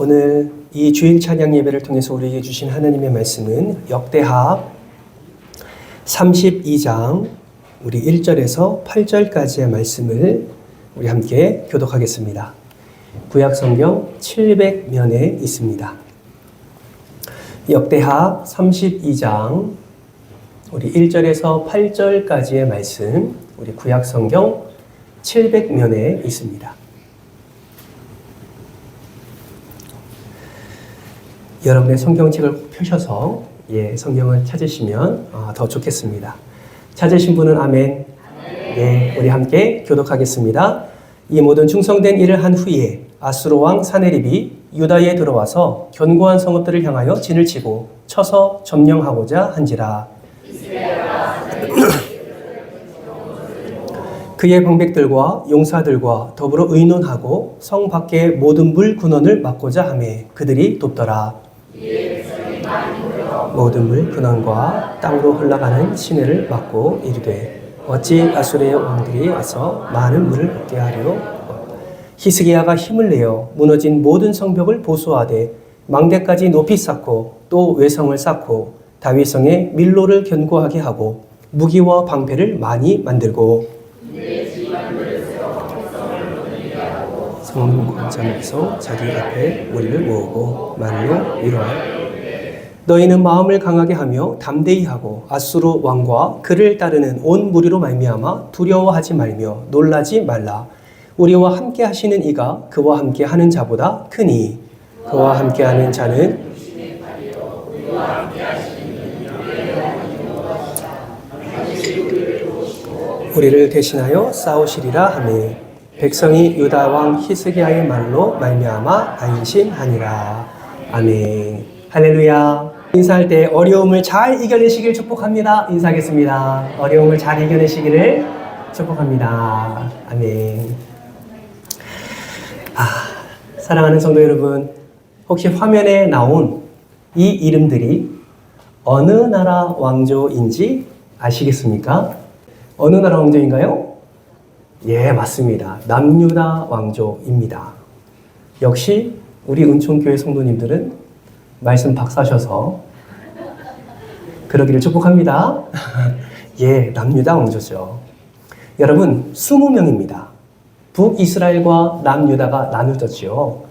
오늘 이 주일 찬양 예배를 통해서 우리에게 주신 하나님의 말씀은 역대하 32장 우리 1절에서 8절까지의 말씀을 우리 함께 교독하겠습니다. 구약성경 700면에 있습니다. 역대하 32장 우리 1절에서 8절까지의 말씀 우리 구약성경 700면에 있습니다. 여러분의 성경책을 펴셔서 성경을 찾으시면 더 좋겠습니다. 찾으신 분은 아멘. 네, 우리 함께 교독하겠습니다. 이 모든 충성된 일을 한 후에 아수르 왕 사네립이 유다에 들어와서 견고한 성읍들을 향하여 진을 치고 쳐서 점령하고자 한지라. 그의 방백들과 용사들과 더불어 의논하고 성 밖의 모든 물 근원을 막고자 하매 그들이 돕더라. 모든 물 근원과 땅으로 흘러가는 시내를 막고 이르되 어찌 아수르의 왕들이 와서 많은 물을 얻게 하려. 히스기야가 힘을 내어 무너진 모든 성벽을 보수하되 망대까지 높이 쌓고 또 외성을 쌓고 다윗성에 밀로를 견고하게 하고 무기와 방패를 많이 만들고 성 광장에서 자기 앞에 무리를 모으고 말로 이루하여 너희는 마음을 강하게 하며 담대히 하고 아수르 왕과 그를 따르는 온 무리로 말미암아 두려워하지 말며 놀라지 말라. 우리와 함께 하시는 이가 그와 함께 하는 자보다 크니 그와 함께 하는 자는 우리를 대신하여 싸우시리라 하매 백성이 유다 왕 히스기야의 말로 말미암아 안심하니라. 아멘. 할렐루야. 인사할 때 어려움을 잘 이겨내시길 축복합니다. 인사하겠습니다. 어려움을 잘 이겨내시기를 축복합니다. 아멘. 사랑하는 성도 여러분, 혹시 화면에 나온 이 이름들이 어느 나라 왕조인지 아시겠습니까? 어느 나라 왕조인가요? 예, 맞습니다. 남유다 왕조입니다. 역시 우리 은총교회 성도님들은 말씀 박사셔서 그러기를 축복합니다. 예, 남유다 왕조죠. 여러분, 20명입니다. 북이스라엘과 남유다가 나누어졌지요.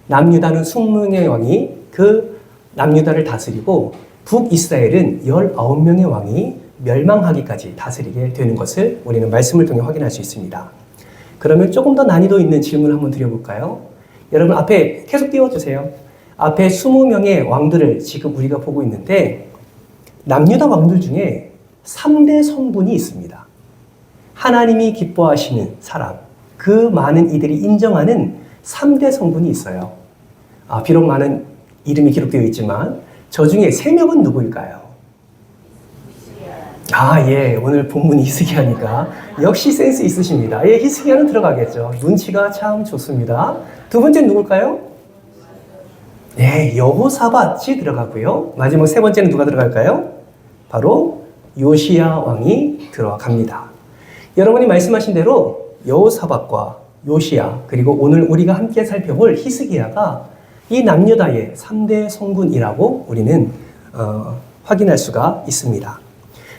남유다는 20명의 왕이 그 남유다를 다스리고 북이스라엘은 19명의 왕이 멸망하기까지 다스리게 되는 것을 우리는 말씀을 통해 확인할 수 있습니다. 그러면 조금 더 난이도 있는 질문을 한번 드려볼까요? 여러분 앞에 계속 띄워주세요. 앞에 20명의 왕들을 지금 우리가 보고 있는데 남유다 왕들 중에 3대 성분이 있습니다. 하나님이 기뻐하시는 사람, 그 많은 이들이 인정하는 3대 성분이 있어요. 비록 많은 이름이 기록되어 있지만 저 중에 3명은 누구일까요? 예, 오늘 본문이 히스기야니까 역시 센스 있으십니다. 예, 히스기야는 들어가겠죠. 눈치가 참 좋습니다. 두 번째는 누굴까요? 네, 여호사밧이 들어가고요. 마지막 세 번째는 누가 들어갈까요? 바로 요시야 왕이 들어갑니다. 여러분이 말씀하신 대로 여호사밧과 요시야 그리고 오늘 우리가 함께 살펴볼 히스기야가 이 남유다의 3대 성군이라고 우리는 확인할 수가 있습니다.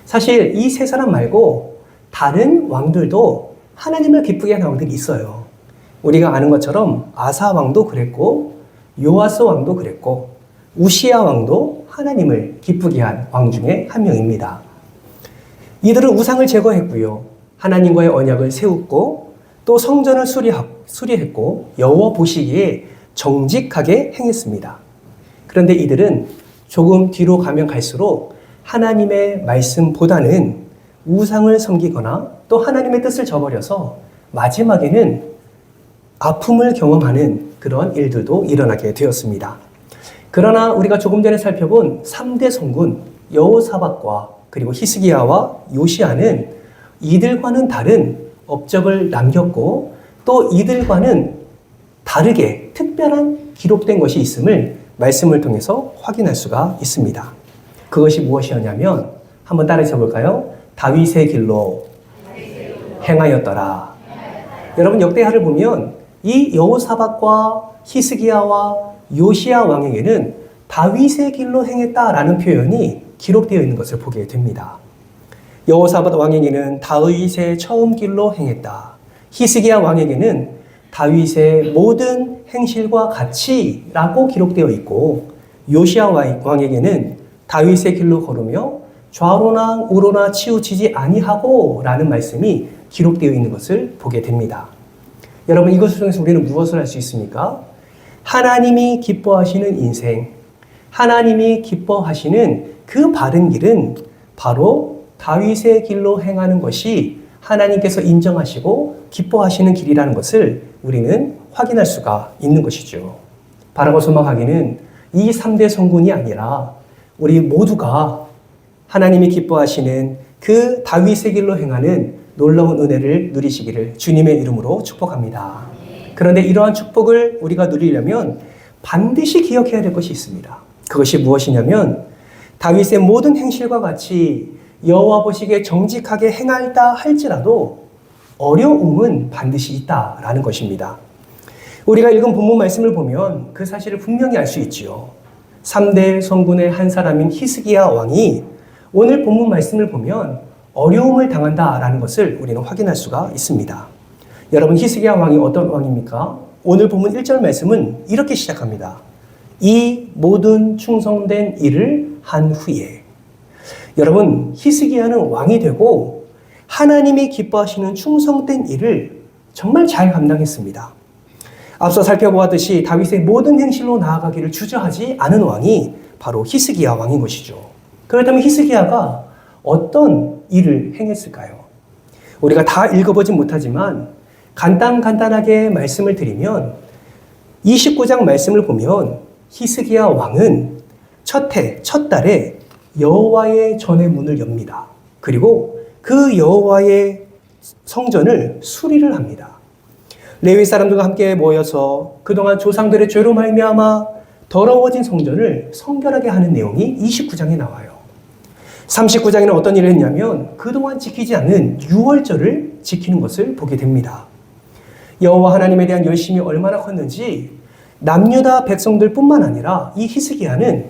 사실 이 세 사람 말고 다른 왕들도 하나님을 기쁘게 하는 왕들이 있어요. 우리가 아는 것처럼 아사 왕도 그랬고 요아스 왕도 그랬고 우시야 왕도 하나님을 기쁘게 한 왕 중에 한 명입니다. 이들은 우상을 제거했고요. 하나님과의 언약을 세웠고 또 성전을 수리했고 여호와 보시기에 정직하게 행했습니다. 그런데 이들은 조금 뒤로 가면 갈수록 하나님의 말씀보다는 우상을 섬기거나 또 하나님의 뜻을 저버려서 마지막에는 아픔을 경험하는 그런 일들도 일어나게 되었습니다. 그러나 우리가 조금 전에 살펴본 3대 성군 여호사밧과 그리고 히스기야와 요시야는 이들과는 다른 업적을 남겼고 또 이들과는 다르게 특별한 기록된 것이 있음을 말씀을 통해서 확인할 수가 있습니다. 그것이 무엇이었냐면 한번 따라해 볼까요? 다윗의 길로 행하였더라. 여러분 역대하를 보면 이 여호사밧과 히스기야와 요시야 왕에게는 다윗의 길로 행했다라는 표현이 기록되어 있는 것을 보게 됩니다. 여호사밧 왕에게는 다윗의 처음 길로 행했다. 히스기야 왕에게는 다윗의 모든 행실과 같이라고 기록되어 있고, 요시야 왕에게는 다윗의 길로 걸으며 좌로나 우로나 치우치지 아니하고 라는 말씀이 기록되어 있는 것을 보게 됩니다. 여러분, 이것을 통해서 우리는 무엇을 할 수 있습니까? 하나님이 기뻐하시는 인생, 하나님이 기뻐하시는 그 바른 길은 바로 다윗의 길로 행하는 것이 하나님께서 인정하시고 기뻐하시는 길이라는 것을 우리는 확인할 수가 있는 것이죠. 바라고 소망하기는 이 3대 성군이 아니라 우리 모두가 하나님이 기뻐하시는 그 다윗의 길로 행하는 놀라운 은혜를 누리시기를 주님의 이름으로 축복합니다. 그런데 이러한 축복을 우리가 누리려면 반드시 기억해야 될 것이 있습니다. 그것이 무엇이냐면 다윗의 모든 행실과 같이 여호와 보시기에 정직하게 행할다 할지라도 어려움은 반드시 있다라는 것입니다. 우리가 읽은 본문 말씀을 보면 그 사실을 분명히 알 수 있지요. 3대 성군의 한 사람인 히스기야 왕이 오늘 본문 말씀을 보면 어려움을 당한다라는 것을 우리는 확인할 수가 있습니다. 여러분, 히스기야 왕이 어떤 왕입니까? 오늘 본문 1절 말씀은 이렇게 시작합니다. 이 모든 충성된 일을 한 후에. 여러분, 히스기야는 왕이 되고 하나님이 기뻐하시는 충성된 일을 정말 잘 감당했습니다. 앞서 살펴보았듯이 다윗의 모든 행실로 나아가기를 주저하지 않은 왕이 바로 히스기야 왕인 것이죠. 그렇다면 히스기야가 어떤 일을 행했을까요? 우리가 다 읽어보진 못하지만 간단하게 말씀을 드리면 29장 말씀을 보면 히스기야 왕은 첫 달에 여호와의 전의 문을 엽니다. 그리고 그 여호와의 성전을 수리를 합니다. 레위 사람들과 함께 모여서 그동안 조상들의 죄로 말미암아 더러워진 성전을 성결하게 하는 내용이 29장에 나와요. 39장에는 어떤 일을 했냐면 그동안 지키지 않는 유월절을 지키는 것을 보게 됩니다. 여호와 하나님에 대한 열심이 얼마나 컸는지 남유다 백성들뿐만 아니라 이 히스기야는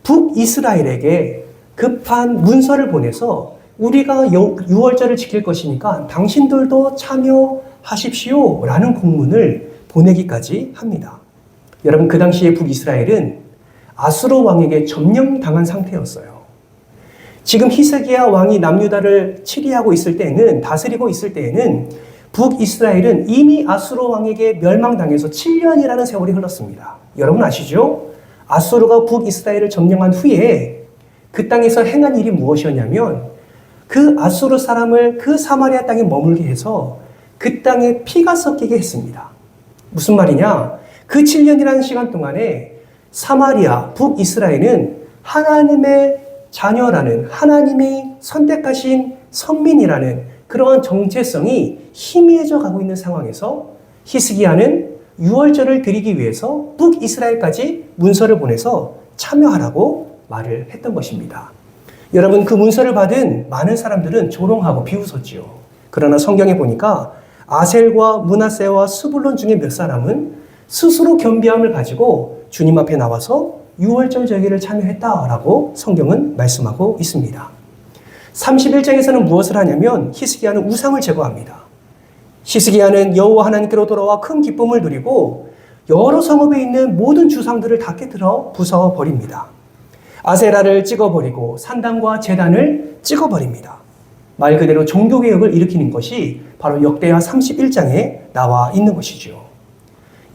북이스라엘에게 급한 문서를 보내서 우리가 유월절을 지킬 것이니까 당신들도 참여하십시오 라는 공문을 보내기까지 합니다. 여러분, 그 당시에 북이스라엘은 아수르 왕에게 점령당한 상태였어요. 지금 히스기야 왕이 남유다를 치리하고 있을 때에는, 다스리고 있을 때에는 북이스라엘은 이미 아수르 왕에게 멸망당해서 7년이라는 세월이 흘렀습니다. 여러분 아시죠? 아수르가 북이스라엘을 점령한 후에 그 땅에서 행한 일이 무엇이었냐면 그 아수르 사람을 그 사마리아 땅에 머물게 해서 그 땅에 피가 섞이게 했습니다. 무슨 말이냐? 그 7년이라는 시간 동안에 사마리아, 북이스라엘은 하나님의 자녀라는, 하나님이 선택하신 선민이라는 그러한 정체성이 희미해져 가고 있는 상황에서 히스기야는 유월절을 드리기 위해서 북이스라엘까지 문서를 보내서 참여하라고 말을 했던 것입니다. 여러분, 그 문서를 받은 많은 사람들은 조롱하고 비웃었지요. 그러나 성경에 보니까 아셀과 므낫세와 스불론 중에 몇 사람은 스스로 겸비함을 가지고 주님 앞에 나와서 유월절 절기를 참여했다라고 성경은 말씀하고 있습니다. 31장에서는 무엇을 하냐면 히스기야는 우상을 제거합니다. 히스기야는 여호와 하나님께로 돌아와 큰 기쁨을 누리고 여러 성읍에 있는 모든 주상들을 다 깨뜨려 부숴버립니다. 아세라를 찍어버리고 산당과 제단을 찍어버립니다. 말 그대로 종교개혁을 일으키는 것이 바로 역대하 31장에 나와 있는 것이죠.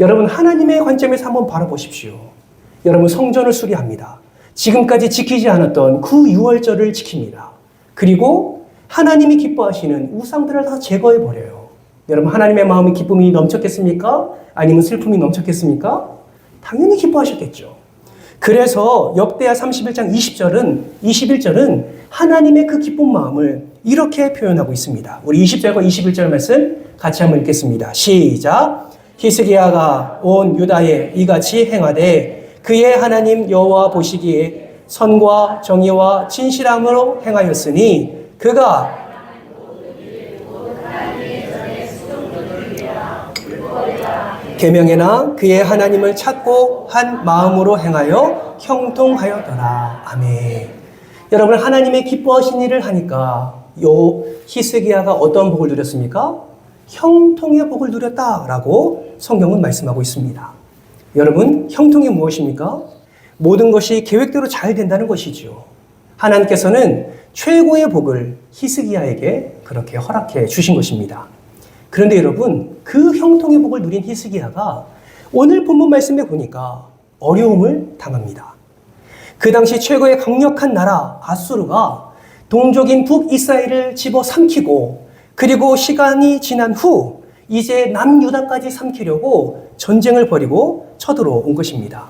여러분, 하나님의 관점에서 한번 바라보십시오. 여러분, 성전을 수리합니다. 지금까지 지키지 않았던 그 유월절을 지킵니다. 그리고 하나님이 기뻐하시는 우상들을 다 제거해버려요. 여러분, 하나님의 마음이 기쁨이 넘쳤겠습니까? 아니면 슬픔이 넘쳤겠습니까? 당연히 기뻐하셨겠죠. 그래서 역대하 31장 21절은 하나님의 그 기쁜 마음을 이렇게 표현하고 있습니다. 우리 20절과 21절 말씀 같이 한번 읽겠습니다. 시작! 히스기야가 온 유다에 이같이 행하되 그의 하나님 여호와 보시기에 선과 정의와 진실함으로 행하였으니 그가 계명에나 그의 하나님을 찾고 한 마음으로 행하여 형통하였더라. 아멘. 여러분, 하나님의 기뻐하신 일을 하니까 요 히스기야가 어떤 복을 누렸습니까? 형통의 복을 누렸다라고 성경은 말씀하고 있습니다. 여러분, 형통이 무엇입니까? 모든 것이 계획대로 잘 된다는 것이지요. 하나님께서는 최고의 복을 히스기야에게 그렇게 허락해 주신 것입니다. 그런데 여러분, 그 형통의 복을 누린 히스기야가 오늘 본문 말씀에 보니까 어려움을 당합니다. 그 당시 최고의 강력한 나라 아수르가 동족인 북이스라엘을 집어삼키고, 그리고 시간이 지난 후 이제 남유다까지 삼키려고 전쟁을 벌이고 쳐들어온 것입니다.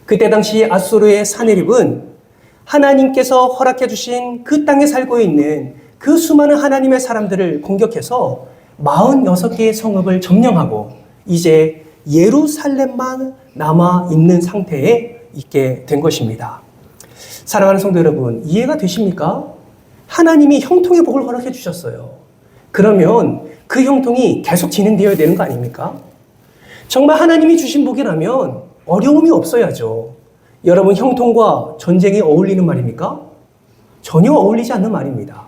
그때 당시 아수르의 사내립은 하나님께서 허락해 주신 그 땅에 살고 있는 그 수많은 하나님의 사람들을 공격해서 46개의 성읍을 점령하고 이제 예루살렘만 남아 있는 상태에 있게 된 것입니다. 사랑하는 성도 여러분, 이해가 되십니까? 하나님이 형통의 복을 허락해 주셨어요. 그러면 그 형통이 계속 진행되어야 되는 거 아닙니까? 정말 하나님이 주신 복이라면 어려움이 없어야죠. 여러분, 형통과 전쟁이 어울리는 말입니까? 전혀 어울리지 않는 말입니다.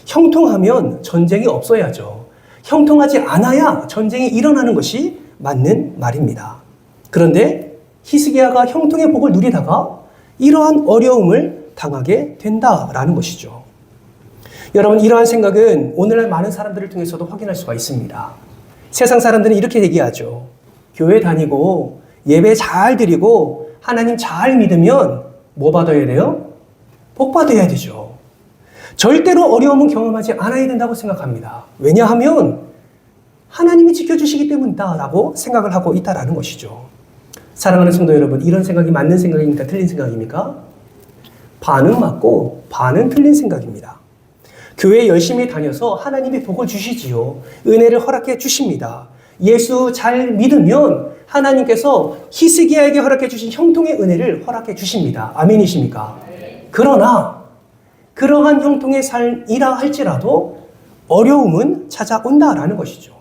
형통하면 전쟁이 없어야죠. 형통하지 않아야 전쟁이 일어나는 것이 맞는 말입니다. 그런데 히스기야가 형통의 복을 누리다가 이러한 어려움을 당하게 된다라는 것이죠. 여러분, 이러한 생각은 오늘날 많은 사람들을 통해서도 확인할 수가 있습니다. 세상 사람들은 이렇게 얘기하죠. 교회 다니고 예배 잘 드리고 하나님 잘 믿으면 뭐 받아야 돼요? 복 받아야 되죠. 절대로 어려움은 경험하지 않아야 된다고 생각합니다. 왜냐하면 하나님이 지켜주시기 때문이다 라고 생각을 하고 있다라는 것이죠. 사랑하는 성도 여러분, 이런 생각이 맞는 생각입니까? 틀린 생각입니까? 반은 맞고 반은 틀린 생각입니다. 교회 열심히 다녀서 하나님이 복을 주시지요. 은혜를 허락해 주십니다. 예수 잘 믿으면 하나님께서 히스기야에게 허락해 주신 형통의 은혜를 허락해 주십니다. 아멘이십니까? 그러나 그러한 형통의 삶이라 할지라도 어려움은 찾아온다라는 것이죠.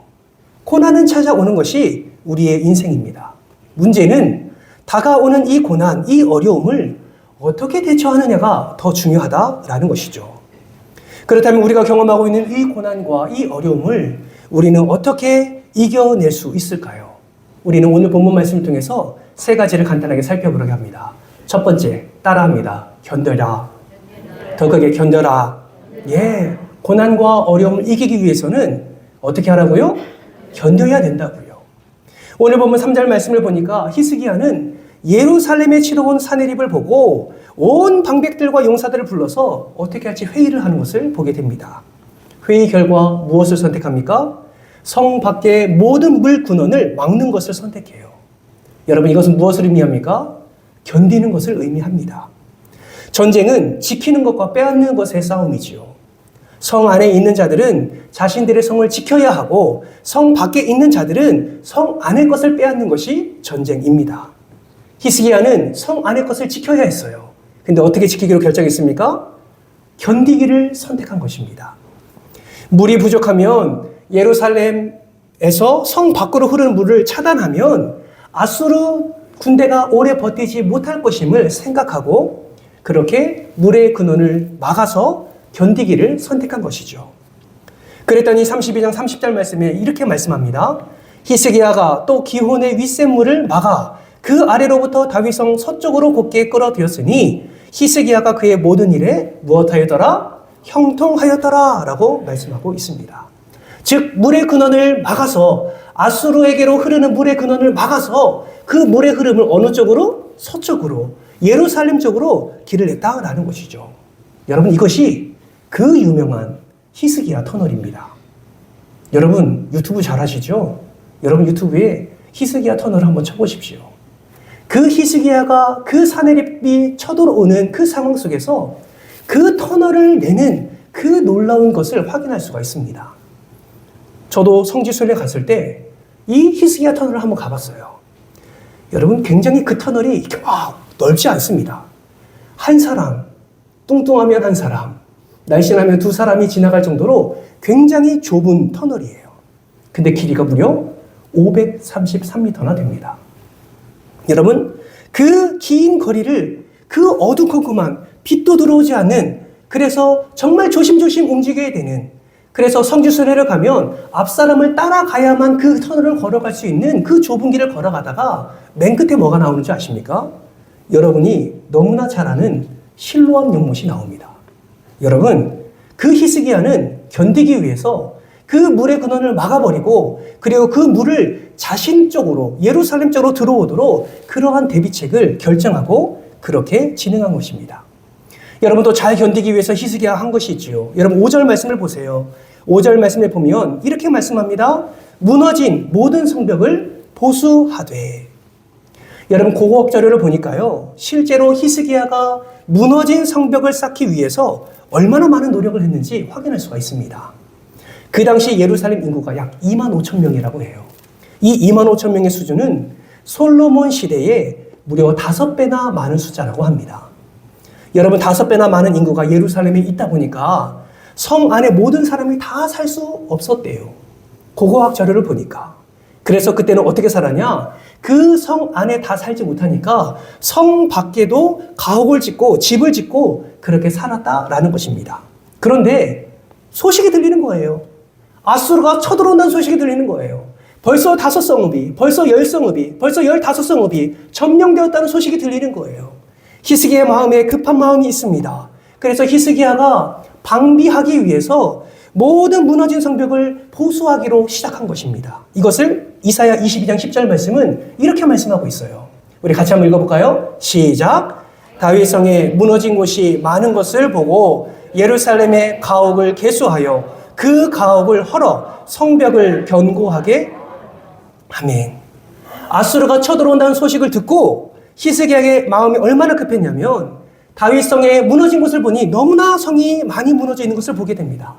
고난은 찾아오는 것이 우리의 인생입니다. 문제는 다가오는 이 고난, 이 어려움을 어떻게 대처하느냐가 더 중요하다라는 것이죠. 그렇다면 우리가 경험하고 있는 이 고난과 이 어려움을 우리는 어떻게 이겨낼 수 있을까요? 우리는 오늘 본문 말씀을 통해서 세 가지를 간단하게 살펴보려고 합니다. 첫 번째, 따라합니다. 견뎌라. 더 크게 견뎌라. 예, 고난과 어려움을 이기기 위해서는 어떻게 하라고요? 견뎌야 된다고요. 오늘 본문 3절 말씀을 보니까 히스기야는 예루살렘에 치러온 사내립을 보고 온 방백들과 용사들을 불러서 어떻게 할지 회의를 하는 것을 보게 됩니다. 회의 결과 무엇을 선택합니까? 성 밖의 모든 물 근원을 막는 것을 선택해요. 여러분, 이것은 무엇을 의미합니까? 견디는 것을 의미합니다. 전쟁은 지키는 것과 빼앗는 것의 싸움이지요. 성 안에 있는 자들은 자신들의 성을 지켜야 하고 성 밖에 있는 자들은 성 안의 것을 빼앗는 것이 전쟁입니다. 히스기야는 성 안의 것을 지켜야 했어요. 근데 어떻게 지키기로 결정했습니까? 견디기를 선택한 것입니다. 물이 부족하면 예루살렘에서 성 밖으로 흐르는 물을 차단하면 아수르 군대가 오래 버티지 못할 것임을 생각하고 그렇게 물의 근원을 막아서 견디기를 선택한 것이죠. 그랬더니 32장 30절 말씀에 이렇게 말씀합니다. 히스기야가 또 기혼의 윗샘물을 막아 그 아래로부터 다윗성 서쪽으로 곧게 끌어들였으니 히스기야가 그의 모든 일에 무엇하였더라? 형통하였더라 라고 말씀하고 있습니다. 즉 물의 근원을 막아서 아수르에게로 흐르는 물의 근원을 막아서 그 물의 흐름을 어느 쪽으로? 서쪽으로 예루살렘 쪽으로 길을 냈다라는 것이죠. 여러분, 이것이 그 유명한 히스기야 터널입니다. 여러분 유튜브 잘 하시죠? 여러분 유튜브에 히스기야 터널을 한번 쳐보십시오. 그 히스기야가 그 사내립이 쳐들어오는 그 상황 속에서 그 터널을 내는 그 놀라운 것을 확인할 수가 있습니다. 저도 성지순례 갔을 때 이 히스기야 터널을 한번 가봤어요. 여러분, 굉장히 그 터널이 이렇게 넓지 않습니다. 한 사람, 뚱뚱하면 한 사람, 날씬하면 두 사람이 지나갈 정도로 굉장히 좁은 터널이에요. 근데 길이가 무려 533m나 됩니다. 여러분, 그 긴 거리를 그 어두컴컴한 빛도 들어오지 않는, 그래서 정말 조심조심 움직여야 되는, 그래서 성지순례를 가면 앞사람을 따라가야만 그 터널을 걸어갈 수 있는 그 좁은 길을 걸어가다가 맨 끝에 뭐가 나오는 줄 아십니까? 여러분이 너무나 잘 아는 실로암 연못이 나옵니다. 여러분, 그 히스기야는 견디기 위해서 그 물의 근원을 막아버리고, 그리고 그 물을 자신 쪽으로, 예루살렘 쪽으로 들어오도록 그러한 대비책을 결정하고 그렇게 진행한 것입니다. 여러분도 잘 견디기 위해서 히스기야가 한 것이 있지요. 여러분 5절 말씀을 보세요. 5절 말씀에 보면 이렇게 말씀합니다. 무너진 모든 성벽을 보수하되. 여러분 고고학 자료를 보니까요, 실제로 히스기야가 무너진 성벽을 쌓기 위해서 얼마나 많은 노력을 했는지 확인할 수가 있습니다. 그 당시 예루살렘 인구가 약 2만 5천 명이라고 해요. 이 2만 5천 명의 수준은 솔로몬 시대에 무려 5배나 많은 숫자라고 합니다. 여러분 5배나 많은 인구가 예루살렘에 있다 보니까 성 안에 모든 사람이 다 살 수 없었대요. 고고학 자료를 보니까. 그래서 그때는 어떻게 살았냐? 그 성 안에 다 살지 못하니까 성 밖에도 가옥을 짓고 집을 짓고 그렇게 살았다라는 것입니다. 그런데 소식이 들리는 거예요. 아수르가 쳐들어온다는 소식이 들리는 거예요. 벌써 5성읍이, 벌써 10성읍이, 벌써 15성읍이 점령되었다는 소식이 들리는 거예요. 히스기야의 마음에 급한 마음이 있습니다. 그래서 히스기야가 방비하기 위해서 모든 무너진 성벽을 보수하기로 시작한 것입니다. 이것을 이사야 22장 10절 말씀은 이렇게 말씀하고 있어요. 우리 같이 한번 읽어볼까요? 시작! 다윗성에 무너진 곳이 많은 것을 보고 예루살렘의 가옥을 개수하여 그 가옥을 헐어 성벽을 견고하게. 아멘. 아수르가 쳐들어온다는 소식을 듣고 히스기야의 마음이 얼마나 급했냐면 다윗성에 무너진 곳을 보니 너무나 성이 많이 무너져 있는 것을 보게 됩니다.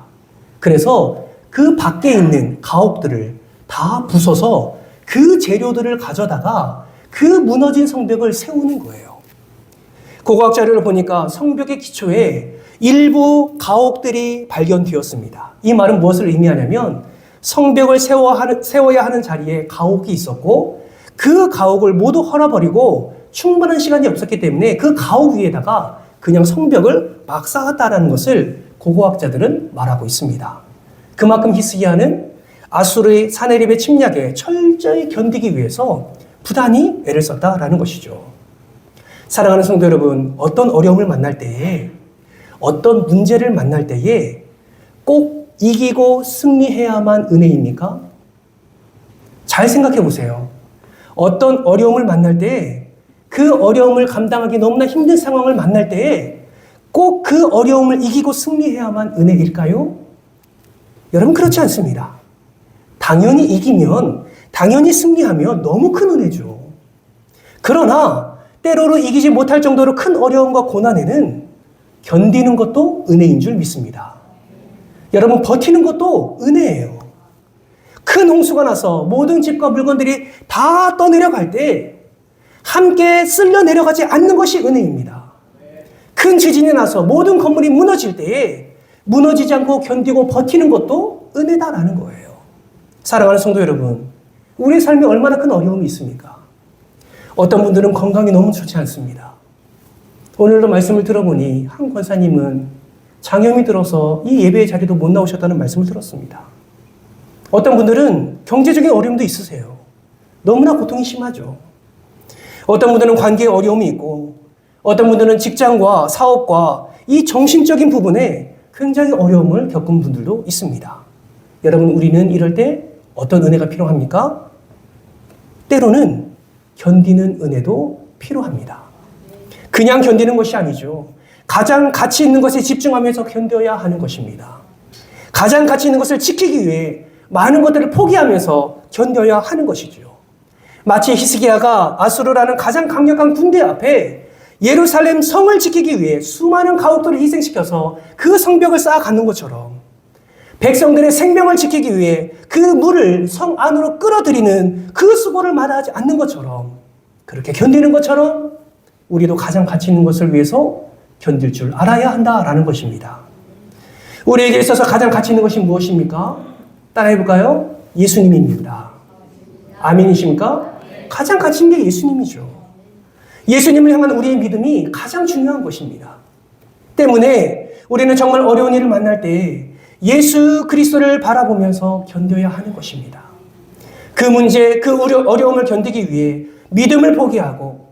그래서 그 밖에 있는 가옥들을 다 부숴서 그 재료들을 가져다가 그 무너진 성벽을 세우는 거예요. 고고학 자료를 보니까 성벽의 기초에 일부 가옥들이 발견되었습니다. 이 말은 무엇을 의미하냐면 성벽을 세워야 하는 자리에 가옥이 있었고 그 가옥을 모두 헐어버리고 충분한 시간이 없었기 때문에 그 가옥 위에다가 그냥 성벽을 막 쌓았다라는 것을 고고학자들은 말하고 있습니다. 그만큼 히스기야는 아수르의 사네립의 침략에 철저히 견디기 위해서 부단히 애를 썼다라는 것이죠. 사랑하는 성도 여러분, 어떤 어려움을 만날 때에, 어떤 문제를 만날 때에 꼭 이기고 승리해야만 은혜입니까? 잘 생각해 보세요. 어떤 어려움을 만날 때에, 그 어려움을 감당하기 너무나 힘든 상황을 만날 때에 꼭 그 어려움을 이기고 승리해야만 은혜일까요? 여러분 그렇지 않습니다. 당연히 이기면, 당연히 승리하면 너무 큰 은혜죠. 그러나 때로는 이기지 못할 정도로 큰 어려움과 고난에는 견디는 것도 은혜인 줄 믿습니다. 여러분 버티는 것도 은혜예요. 큰 홍수가 나서 모든 집과 물건들이 다 떠내려갈 때 함께 쓸려 내려가지 않는 것이 은혜입니다. 큰 지진이 나서 모든 건물이 무너질 때에 무너지지 않고 견디고 버티는 것도 은혜다라는 거예요. 사랑하는 성도 여러분, 우리의 삶에 얼마나 큰 어려움이 있습니까? 어떤 분들은 건강이 너무 좋지 않습니다. 오늘도 말씀을 들어보니 한 권사님은 장염이 들어서 이 예배의 자리도 못 나오셨다는 말씀을 들었습니다. 어떤 분들은 경제적인 어려움도 있으세요. 너무나 고통이 심하죠. 어떤 분들은 관계에 어려움이 있고, 어떤 분들은 직장과 사업과 이 정신적인 부분에 굉장히 어려움을 겪은 분들도 있습니다. 여러분, 우리는 이럴 때 어떤 은혜가 필요합니까? 때로는 견디는 은혜도 필요합니다. 그냥 견디는 것이 아니죠. 가장 가치 있는 것에 집중하면서 견뎌야 하는 것입니다. 가장 가치 있는 것을 지키기 위해 많은 것들을 포기하면서 견뎌야 하는 것이죠. 마치 히스기야가 아수르라는 가장 강력한 군대 앞에 예루살렘 성을 지키기 위해 수많은 가옥들을 희생시켜서 그 성벽을 쌓아가는 것처럼 백성들의 생명을 지키기 위해 그 물을 성 안으로 끌어들이는 그 수고를 마다하지 않는 것처럼, 그렇게 견디는 것처럼 우리도 가장 가치 있는 것을 위해서 견딜 줄 알아야 한다라는 것입니다. 우리에게 있어서 가장 가치 있는 것이 무엇입니까? 따라해볼까요? 예수님입니다. 아멘이십니까? 가장 가치 있는 게 예수님이죠. 예수님을 향한 우리의 믿음이 가장 중요한 것입니다. 때문에 우리는 정말 어려운 일을 만날 때 예수 그리스도를 바라보면서 견뎌야 하는 것입니다. 그 문제, 그 어려움을 견디기 위해 믿음을 포기하고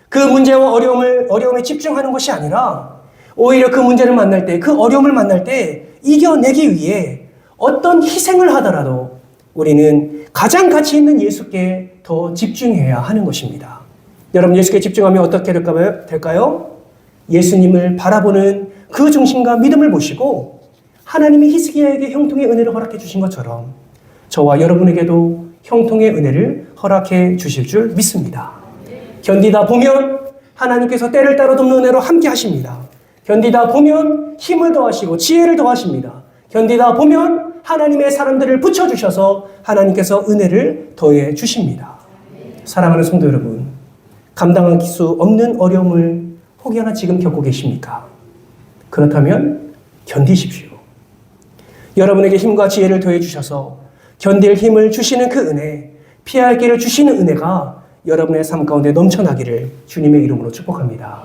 그 문제와 어려움에 집중하는 것이 아니라 오히려 그 문제를 만날 때, 그 어려움을 만날 때 이겨내기 위해 어떤 희생을 하더라도 우리는 가장 가치 있는 예수께 더 집중해야 하는 것입니다. 여러분, 예수께 집중하면 어떻게 될까요? 예수님을 바라보는 그 중심과 믿음을 보시고 하나님이 히스기야에게 형통의 은혜를 허락해 주신 것처럼 저와 여러분에게도 형통의 은혜를 허락해 주실 줄 믿습니다. 견디다 보면 하나님께서 때를 따라 돕는 은혜로 함께 하십니다. 견디다 보면 힘을 더하시고 지혜를 더하십니다. 견디다 보면 하나님의 사람들을 붙여주셔서 하나님께서 은혜를 더해 주십니다. 사랑하는 성도 여러분, 감당할 수 없는 어려움을 혹여나 지금 겪고 계십니까? 그렇다면 견디십시오. 여러분에게 힘과 지혜를 더해 주셔서 견딜 힘을 주시는 그 은혜, 피할 길을 주시는 은혜가 여러분의 삶 가운데 넘쳐나기를 주님의 이름으로 축복합니다.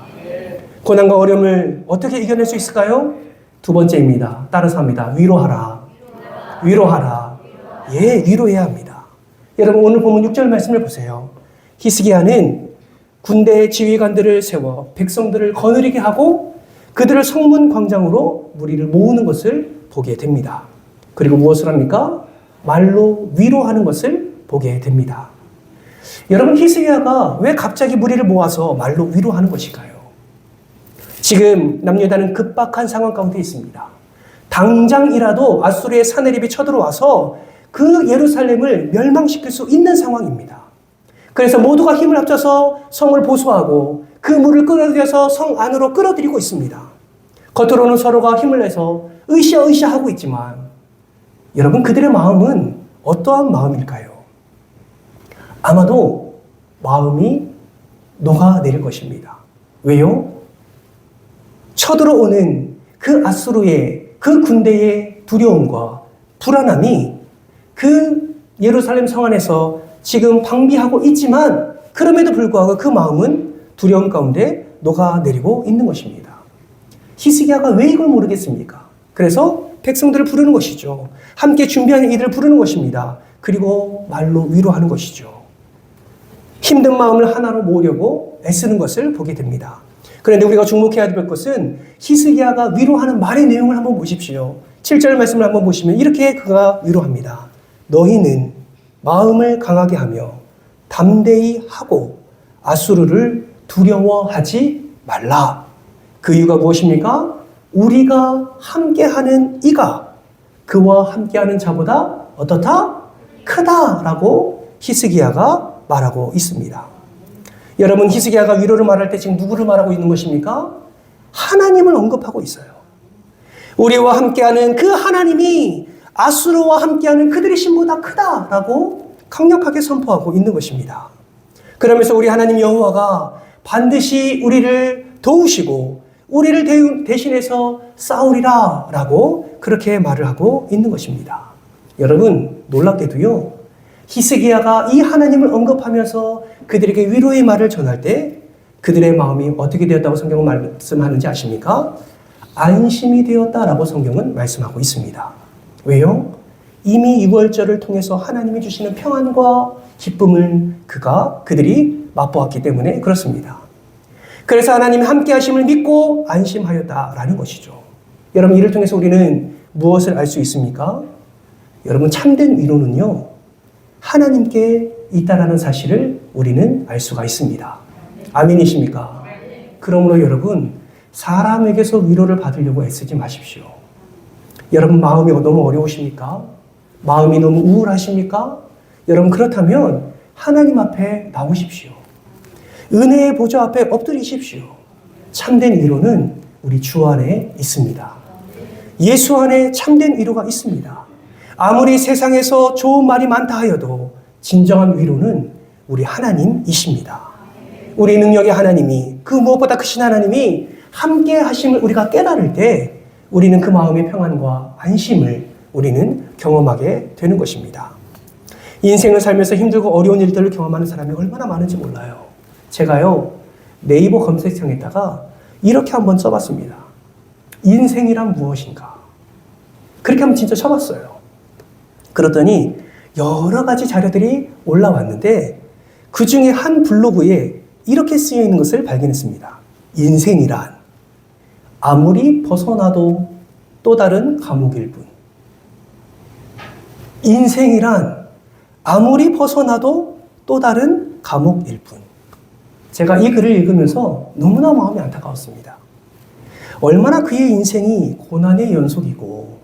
고난과 어려움을 어떻게 이겨낼 수 있을까요? 두 번째입니다. 따라서 합니다. 위로하라. 위로하라. 예, 위로해야 합니다. 여러분, 오늘 보면 6절 말씀을 보세요. 히스기야는 군대 지휘관들을 세워 백성들을 거느리게 하고 그들을 성문 광장으로 무리를 모으는 것을 보게 됩니다. 그리고 무엇을 합니까? 말로 위로하는 것을 보게 됩니다. 여러분, 히스기야가 왜 갑자기 무리를 모아서 말로 위로하는 것일까요? 지금 남유다는 급박한 상황 가운데 있습니다. 당장이라도 아수르의 사내립이 쳐들어와서 그 예루살렘을 멸망시킬 수 있는 상황입니다. 그래서 모두가 힘을 합쳐서 성을 보수하고 그 물을 끌어들여서 성 안으로 끌어들이고 있습니다. 겉으로는 서로가 힘을 내서 으쌰으쌰 하고 있지만 여러분, 그들의 마음은 어떠한 마음일까요? 아마도 마음이 녹아내릴 것입니다. 왜요? 쳐들어오는 그 아수르의 그 군대의 두려움과 불안함이 그 예루살렘 성 안에서 지금 방비하고 있지만 그럼에도 불구하고 그 마음은 두려움 가운데 녹아내리고 있는 것입니다. 히스기야가 왜 이걸 모르겠습니까? 그래서 백성들을 부르는 것이죠. 함께 준비하는 이들을 부르는 것입니다. 그리고 말로 위로하는 것이죠. 힘든 마음을 하나로 모으려고 애쓰는 것을 보게 됩니다. 그런데 우리가 주목해야 될 것은 히스기야가 위로하는 말의 내용을 한번 보십시오. 7절 말씀을 한번 보시면 이렇게 그가 위로합니다. 너희는 마음을 강하게 하며 담대히 하고 아수르를 두려워하지 말라. 그 이유가 무엇입니까? 우리가 함께하는 이가 그와 함께하는 자보다 어떻다? 크다라고 히스기야가 말하고 있습니다. 여러분, 히스기야가 위로를 말할 때 지금 누구를 말하고 있는 것입니까? 하나님을 언급하고 있어요. 우리와 함께하는 그 하나님이 아수르와 함께하는 그들의 신보다 크다라고 강력하게 선포하고 있는 것입니다. 그러면서 우리 하나님 여호와가 반드시 우리를 도우시고 우리를 대신해서 싸우리라 라고 그렇게 말을 하고 있는 것입니다. 여러분, 놀랍게도요, 히스기야가 이 하나님을 언급하면서 그들에게 위로의 말을 전할 때 그들의 마음이 어떻게 되었다고 성경은 말씀하는지 아십니까? 안심이 되었다라고 성경은 말씀하고 있습니다. 왜요? 이미 유월절을 통해서 하나님이 주시는 평안과 기쁨을 그들이 맛보았기 때문에 그렇습니다. 그래서 하나님이 함께 하심을 믿고 안심하였다라는 것이죠. 여러분, 이를 통해서 우리는 무엇을 알 수 있습니까? 여러분, 참된 위로는요, 하나님께 있다라는 사실을 우리는 알 수가 있습니다. 아멘이십니까? 그러므로 여러분, 사람에게서 위로를 받으려고 애쓰지 마십시오. 여러분, 마음이 너무 어려우십니까? 마음이 너무 우울하십니까? 여러분, 그렇다면 하나님 앞에 나오십시오. 은혜의 보좌 앞에 엎드리십시오. 참된 위로는 우리 주 안에 있습니다. 예수 안에 참된 위로가 있습니다. 아무리 세상에서 좋은 말이 많다 하여도 진정한 위로는 우리 하나님이십니다. 우리 능력의 하나님이, 그 무엇보다 크신 하나님이 함께 하심을 우리가 깨달을 때 우리는 그 마음의 평안과 안심을 우리는 경험하게 되는 것입니다. 인생을 살면서 힘들고 어려운 일들을 경험하는 사람이 얼마나 많은지 몰라요. 제가요, 네이버 검색창에다가 이렇게 한번 써봤습니다. 인생이란 무엇인가? 그렇게 한번 진짜 쳐봤어요. 그랬더니 여러 가지 자료들이 올라왔는데 그 중에 한 블로그에 이렇게 쓰여 있는 것을 발견했습니다. 인생이란 아무리 벗어나도 또 다른 감옥일 뿐. 인생이란 아무리 벗어나도 또 다른 감옥일 뿐. 제가 이 글을 읽으면서 너무나 마음이 안타까웠습니다. 얼마나 그의 인생이 고난의 연속이고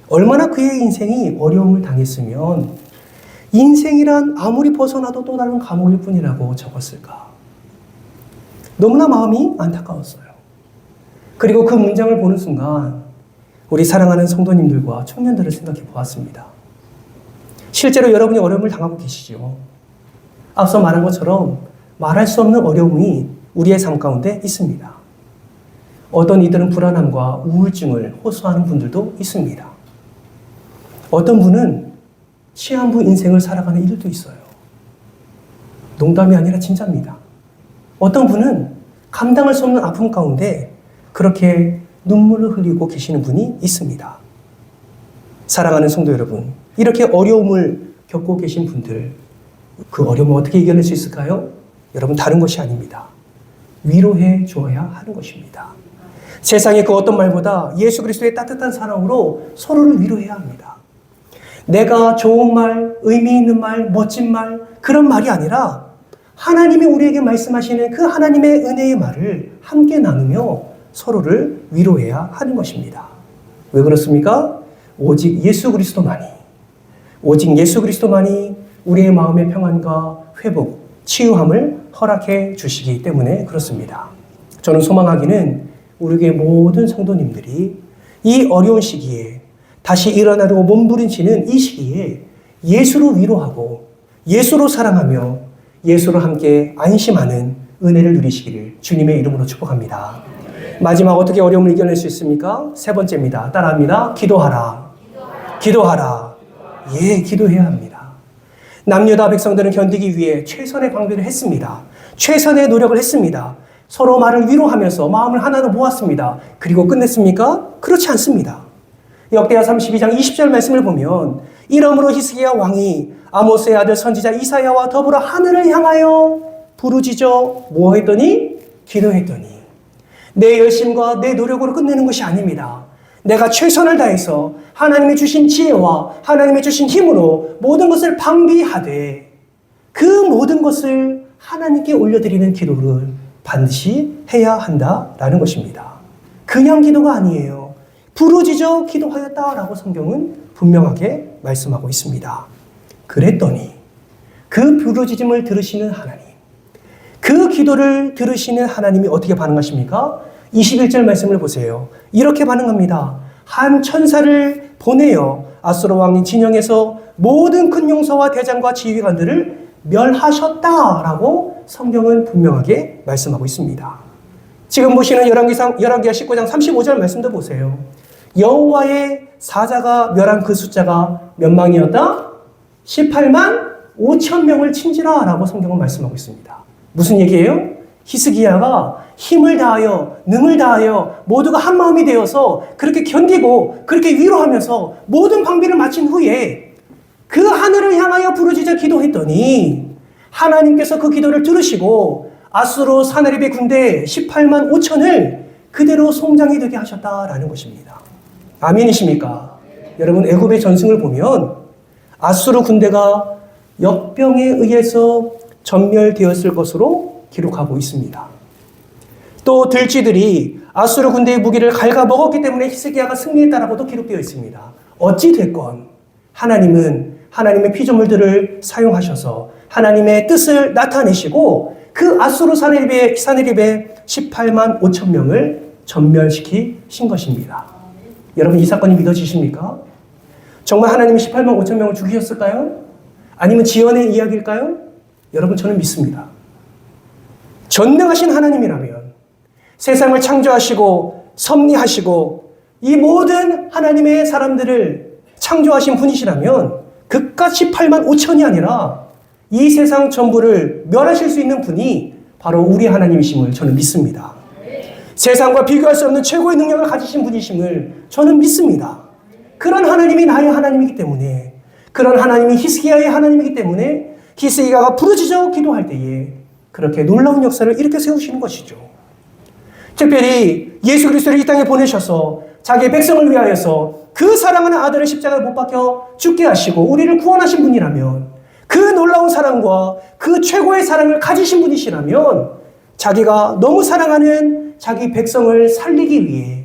얼마나 그의 인생이 어려움을 당했으면 인생이란 아무리 벗어나도 또 다른 감옥일 뿐이라고 적었을까. 너무나 마음이 안타까웠어요. 그리고 그 문장을 보는 순간 우리 사랑하는 성도님들과 청년들을 생각해 보았습니다. 실제로 여러분이 어려움을 당하고 계시죠. 앞서 말한 것처럼 말할 수 없는 어려움이 우리의 삶 가운데 있습니다. 어떤 이들은 불안함과 우울증을 호소하는 분들도 있습니다. 어떤 분은 시한부 인생을 살아가는 이들도 있어요. 농담이 아니라 진짜입니다. 어떤 분은 감당할 수 없는 아픔 가운데 그렇게 눈물을 흘리고 계시는 분이 있습니다. 사랑하는 성도 여러분, 이렇게 어려움을 겪고 계신 분들, 그 어려움을 어떻게 이겨낼 수 있을까요? 여러분, 다른 것이 아닙니다. 위로해 주어야 하는 것입니다. 세상의 그 어떤 말보다 예수 그리스도의 따뜻한 사랑으로 서로를 위로해야 합니다. 내가 좋은 말, 의미 있는 말, 멋진 말, 그런 말이 아니라 하나님이 우리에게 말씀하시는 그 하나님의 은혜의 말을 함께 나누며 서로를 위로해야 하는 것입니다. 왜 그렇습니까? 오직 예수 그리스도만이 우리의 마음의 평안과 회복, 치유함을 허락해 주시기 때문에 그렇습니다. 저는 소망하기는 우리의 모든 성도님들이 이 어려운 시기에 다시 일어나려고 몸부림치는 이 시기에 예수로 위로하고 예수로 사랑하며 예수로 함께 안심하는 은혜를 누리시기를 주님의 이름으로 축복합니다. 마지막 어떻게 어려움을 이겨낼 수 있습니까? 세 번째입니다. 따라합니다. 기도하라. 기도하라. 예, 기도해야 합니다. 남유다 백성들은 견디기 위해 최선의 방비를 했습니다. 최선의 노력을 했습니다. 서로 말을 위로하면서 마음을 하나로 모았습니다. 그리고 끝냈습니까? 그렇지 않습니다. 역대하 32장 20절 말씀을 보면 이러므로 히스기야 왕이 아모스의 아들 선지자 이사야와 더불어 하늘을 향하여 부르짖어 뭐 했더니? 기도했더니 내 열심과 내 노력으로 끝내는 것이 아닙니다. 내가 최선을 다해서 하나님이 주신 지혜와 하나님이 주신 힘으로 모든 것을 방비하되 그 모든 것을 하나님께 올려드리는 기도를 반드시 해야 한다라는 것입니다. 그냥 기도가 아니에요. 부르짖어 기도하였다라고 성경은 분명하게 말씀하고 있습니다. 그랬더니 그 부르짖음을 들으시는 하나님, 그 기도를 들으시는 하나님이 어떻게 반응하십니까? 21절 말씀을 보세요. 이렇게 반응합니다. 한 천사를 보내어 아수르 왕의 진영에서 모든 큰 용사와 대장과 지휘관들을 멸하셨다라고 성경은 분명하게 말씀하고 있습니다. 지금 보시는 열왕기하 19장 35절 말씀도 보세요. 여호와의 사자가 멸한 그 숫자가 몇 망이었다? 18만 5천 명을 친지라 라고 성경은 말씀하고 있습니다. 무슨 얘기예요? 히스기야가 힘을 다하여 능을 다하여 모두가 한 마음이 되어서 그렇게 견디고 그렇게 위로하면서 모든 방비를 마친 후에 그 하늘을 향하여 부르짖어 기도했더니 하나님께서 그 기도를 들으시고 아수르 사나립의 군대 18만 5천을 그대로 송장이 되게 하셨다라는 것입니다. 아멘이십니까? 여러분, 애굽의 전승을 보면 아수르 군대가 역병에 의해서 전멸되었을 것으로 기록하고 있습니다. 또 들쥐들이 아수르 군대의 무기를 갉아먹었기 때문에 히스기야가 승리했다라고도 기록되어 있습니다. 어찌 됐건 하나님은 하나님의 피조물들을 사용하셔서 하나님의 뜻을 나타내시고 그 아수르 사내립의 18만 5천 명을 전멸시키신 것입니다. 여러분, 이 사건이 믿어지십니까? 정말 하나님이 18만 5천 명을 죽이셨을까요? 아니면 지연의 이야기일까요? 여러분, 저는 믿습니다. 전능하신 하나님이라면 세상을 창조하시고 섭리하시고 이 모든 하나님의 사람들을 창조하신 분이시라면 그깟 18만 5천이 아니라 이 세상 전부를 멸하실 수 있는 분이 바로 우리 하나님이심을 저는 믿습니다. 세상과 비교할 수 없는 최고의 능력을 가지신 분이심을 저는 믿습니다. 그런 하나님이 나의 하나님이기 때문에, 그런 하나님이 히스기야의 하나님이기 때문에 히스기야가 부르짖어 기도할 때에 그렇게 놀라운 역사를 일으켜 세우시는 것이죠. 특별히 예수 그리스도를 이 땅에 보내셔서 자기의 백성을 위하여서 그 사랑하는 아들을 십자가에 못 박혀 죽게 하시고 우리를 구원하신 분이라면, 그 놀라운 사랑과 그 최고의 사랑을 가지신 분이시라면, 자기가 너무 사랑하는 자기 백성을 살리기 위해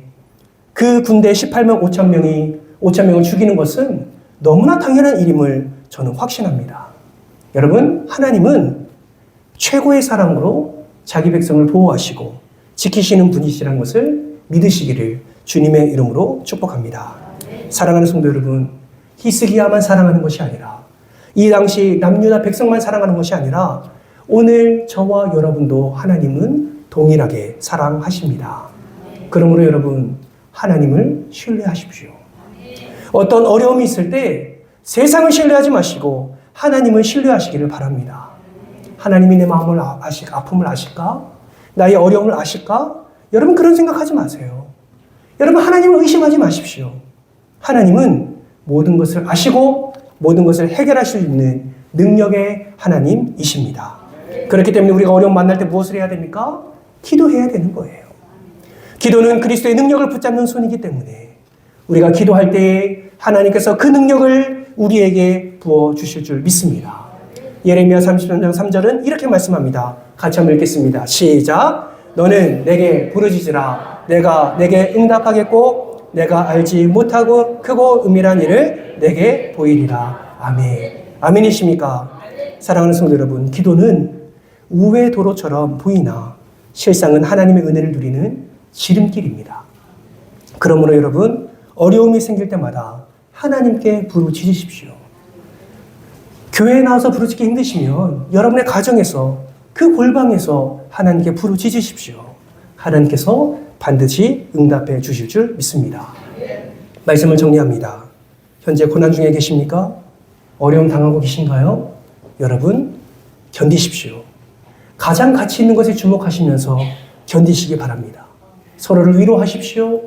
그 군대 18만 5천 명을 죽이는 것은 너무나 당연한 일임을 저는 확신합니다. 여러분, 하나님은 최고의 사랑으로 자기 백성을 보호하시고 지키시는 분이시라는 것을 믿으시기를 주님의 이름으로 축복합니다. 사랑하는 성도 여러분, 히스기야만 사랑하는 것이 아니라, 이 당시 남유다 백성만 사랑하는 것이 아니라 오늘 저와 여러분도 하나님은 동일하게 사랑하십니다. 그러므로 여러분, 하나님을 신뢰하십시오. 어떤 어려움이 있을 때 세상을 신뢰하지 마시고 하나님을 신뢰하시기를 바랍니다. 하나님이 내 마음을 아픔을 아실까? 나의 어려움을 아실까? 여러분, 그런 생각하지 마세요. 여러분, 하나님을 의심하지 마십시오. 하나님은 모든 것을 아시고 모든 것을 해결할 수 있는 능력의 하나님이십니다. 그렇기 때문에 우리가 어려움 만날 때 무엇을 해야 됩니까? 기도해야 되는 거예요. 기도는 그리스도의 능력을 붙잡는 손이기 때문에 우리가 기도할 때에 하나님께서 그 능력을 우리에게 부어주실 줄 믿습니다. 예레미야 33장 3절은 이렇게 말씀합니다. 같이 한번 읽겠습니다. 시작. 너는 내게 부르짖으라. 내가 내게 응답하겠고 내가 알지 못하고 크고 은밀한 일을 내게 보이리라. 아멘. 아멘이십니까? 사랑하는 성도 여러분, 기도는 우회 도로처럼 보이나 실상은 하나님의 은혜를 누리는 지름길입니다. 그러므로 여러분, 어려움이 생길 때마다 하나님께 부르짖으십시오. 교회에 나와서 부르짖기 힘드시면 여러분의 가정에서, 그 골방에서 하나님께 부르짖으십시오. 하나님께서 반드시 응답해 주실 줄 믿습니다. 말씀을 정리합니다. 현재 고난 중에 계십니까? 어려움 당하고 계신가요? 여러분, 견디십시오. 가장 가치 있는 것에 주목하시면서 견디시기 바랍니다. 서로를 위로하십시오.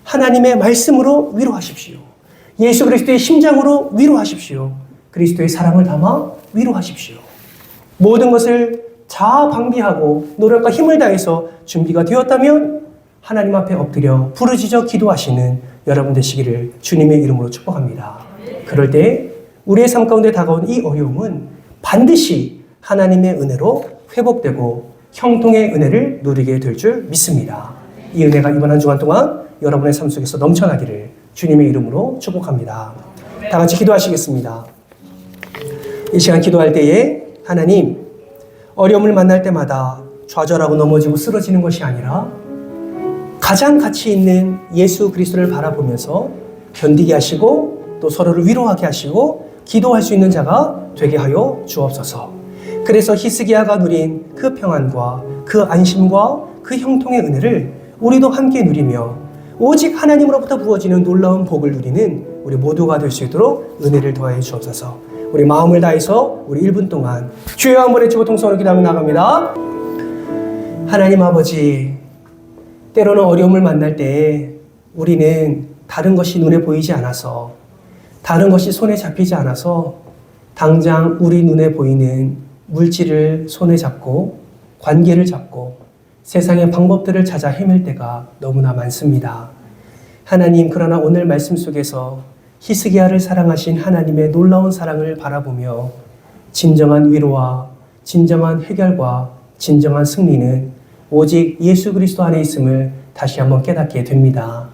하나님의 말씀으로 위로하십시오. 예수 그리스도의 심장으로 위로하십시오. 그리스도의 사랑을 담아 위로하십시오. 모든 것을 자방비하고 노력과 힘을 다해서 준비가 되었다면 하나님 앞에 엎드려 부르짖어 기도하시는 여러분 되시기를 주님의 이름으로 축복합니다. 그럴 때 우리의 삶 가운데 다가온 이 어려움은 반드시 하나님의 은혜로 회복되고 형통의 은혜를 누리게 될 줄 믿습니다. 이 은혜가 이번 한 주간 동안 여러분의 삶 속에서 넘쳐나기를 주님의 이름으로 축복합니다. 다 같이 기도하시겠습니다. 이 시간 기도할 때에 하나님, 어려움을 만날 때마다 좌절하고 넘어지고 쓰러지는 것이 아니라 가장 가치 있는 예수 그리스도를 바라보면서 견디게 하시고 또 서로를 위로하게 하시고 기도할 수 있는 자가 되게 하여 주옵소서. 그래서 히스기야가 누린 그 평안과 그 안심과 그 형통의 은혜를 우리도 함께 누리며 오직 하나님으로부터 부어지는 놀라운 복을 누리는 우리 모두가 될 수 있도록 은혜를 더하여 주옵소서. 우리 마음을 다해서 우리 1분 동안 주여 한번 외치고 통성으로 기도하며 나갑니다. 하나님 아버지, 때로는 어려움을 만날 때 우리는 다른 것이 눈에 보이지 않아서, 다른 것이 손에 잡히지 않아서 당장 우리 눈에 보이는 물질을 손에 잡고 관계를 잡고 세상의 방법들을 찾아 헤맬 때가 너무나 많습니다. 하나님, 그러나 오늘 말씀 속에서 히스기야를 사랑하신 하나님의 놀라운 사랑을 바라보며 진정한 위로와 진정한 해결과 진정한 승리는 오직 예수 그리스도 안에 있음을 다시 한번 깨닫게 됩니다.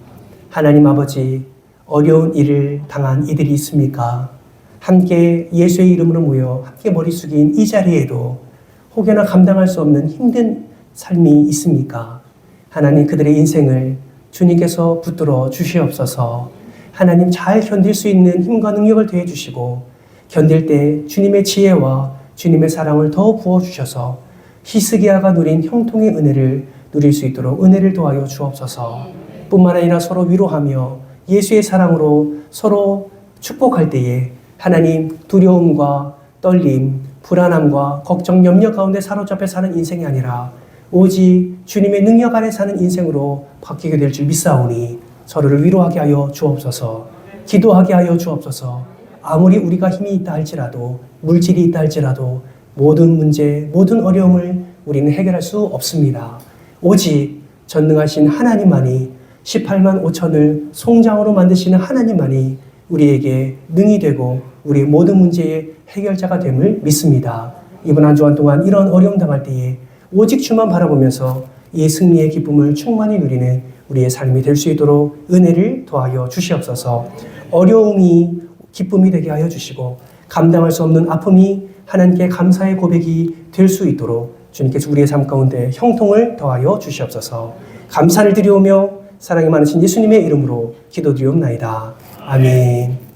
하나님 아버지, 어려운 일을 당한 이들이 있습니까? 함께 예수의 이름으로 모여 함께 머리 숙인 이 자리에도 혹여나 감당할 수 없는 힘든 삶이 있습니까? 하나님, 그들의 인생을 주님께서 붙들어 주시옵소서. 하나님, 잘 견딜 수 있는 힘과 능력을 더해 주시고 견딜 때 주님의 지혜와 주님의 사랑을 더 부어주셔서 히스기야가 누린 형통의 은혜를 누릴 수 있도록 은혜를 더하여 주옵소서. 뿐만 아니라 서로 위로하며 예수의 사랑으로 서로 축복할 때에 하나님, 두려움과 떨림, 불안함과 걱정, 염려 가운데 사로잡혀 사는 인생이 아니라 오직 주님의 능력 아래 사는 인생으로 바뀌게 될 줄 믿사오니 서로를 위로하게 하여 주옵소서. 기도하게 하여 주옵소서. 아무리 우리가 힘이 있다 할지라도, 물질이 있다 할지라도 모든 문제, 모든 어려움을 우리는 해결할 수 없습니다. 오직 전능하신 하나님만이 18만 5천을 송장으로 만드시는 하나님만이 우리에게 능히 되고 우리의 모든 문제의 해결자가 됨을 믿습니다. 이번 한 주간 동안 이런 어려움 당할 때에 오직 주만 바라보면서 이 승리의 기쁨을 충만히 누리는 우리의 삶이 될 수 있도록 은혜를 더하여 주시옵소서. 어려움이 기쁨이 되게 하여 주시고 감당할 수 없는 아픔이 하나님께 감사의 고백이 될 수 있도록 주님께서 우리의 삶 가운데 형통을 더하여 주시옵소서. 감사를 드리오며 사랑이 많으신 예수님의 이름으로 기도드리옵나이다. 아멘.